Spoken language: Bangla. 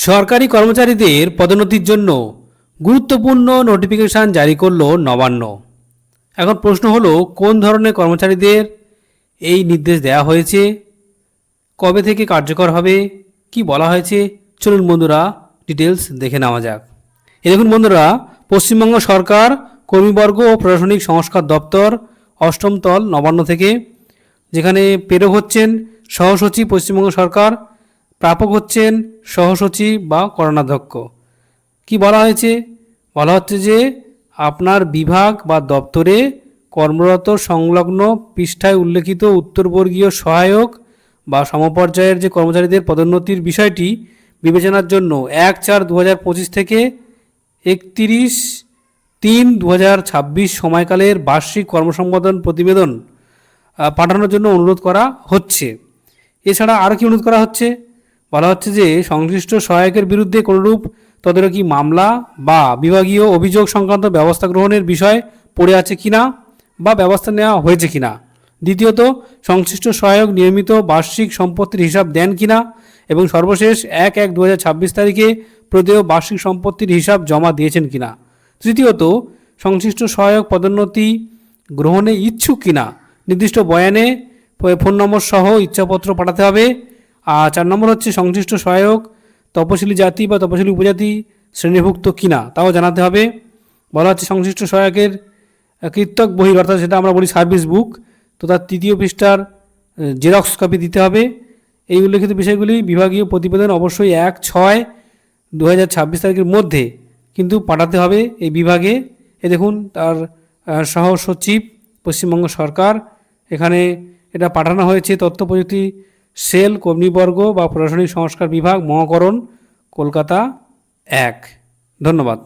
সরকারি কর্মচারীদের পদোন্নতির জন্য গুরুত্বপূর্ণ নোটিফিকেশন জারি করলো নবান্ন। এখন প্রশ্ন হলো, কোন ধরনের কর্মচারীদের এই নির্দেশ দেওয়া হয়েছে, কবে থেকে কার্যকর হবে, কি বলা হয়েছে, চলুন বন্ধুরা ডিটেলস দেখে নেওয়া যাক। দেখুন বন্ধুরা, পশ্চিমবঙ্গ সরকার কর্মীবর্গ ও প্রশাসনিক সংস্কার দপ্তর অষ্টম তল নবান্ন থেকে, যেখানে প্রেরক হচ্ছেন সহসচিব পশ্চিমবঙ্গ সরকার, প্রাপক হচ্ছেন সহসচিব বা করণাধ্যক্ষ। কি বলা হয়েছে? বলা হচ্ছে যে আপনার বিভাগ বা দপ্তরে কর্মরত সংলগ্ন পৃষ্ঠায় উল্লেখিত উত্তরবর্গীয় সহায়ক বা সমপর্যায়ের যে কর্মচারীদের পদোন্নতির বিষয়টি বিবেচনার জন্য 1/4/2025 থেকে 31/3/2026 সময়কালের বার্ষিক কর্মসম্পাদন প্রতিবেদন পাঠানোর জন্য অনুরোধ করা হচ্ছে। এছাড়া আরও কি অনুরোধ করা হচ্ছে? বলা হচ্ছে যে সংশ্লিষ্ট সহায়কের বিরুদ্ধে কোনরূপ তদারকি মামলা বা বিভাগীয় অভিযোগ সংক্রান্ত ব্যবস্থা গ্রহণের বিষয় পড়ে আছে কিনা বা ব্যবস্থা নেওয়া হয়েছে কিনা। দ্বিতীয়ত, সংশ্লিষ্ট সহায়ক নিয়মিত বার্ষিক সম্পত্তির হিসাব দেন কিনা এবং সর্বশেষ 1/1/2026 তারিখে প্রদেয় বার্ষিক সম্পত্তির হিসাব জমা দিয়েছেন কিনা। তৃতীয়ত, সংশ্লিষ্ট সহায়ক পদোন্নতি গ্রহণে ইচ্ছুক কিনা, নির্দিষ্ট বয়ানে ফোন নম্বর সহ ইচ্ছাপত্র পাঠাতে হবে। আর 4 নম্বর হচ্ছে সংশ্লিষ্ট সহায়ক তপশিলি জাতি বা তপশিলি উপজাতি শ্রেণীভুক্ত কিনা তাও জানাতে হবে। বলা হচ্ছে সংশ্লিষ্ট সহায়কের কৃতক বহি, অর্থাৎ সেটা আমরা বলি সার্ভিস বুক, তো তার 3য় পৃষ্ঠার জেরক্স কপি দিতে হবে। এই উল্লেখিত বিষয়গুলি বিভাগীয় প্রতিবেদন অবশ্যই 1/6/2026 তারিখের মধ্যে কিন্তু পাঠাতে হবে এই বিভাগে। দেখুন তার সহ সচিব পশ্চিমবঙ্গ সরকার, এখানে এটা পাঠানো হয়েছে তথ্য প্রযুক্তি সেল, কর্মীবর্গ বা প্রশাসনিক সংস্কার বিভাগ, মহাকরণ, কলকাতা 1। ধন্যবাদ।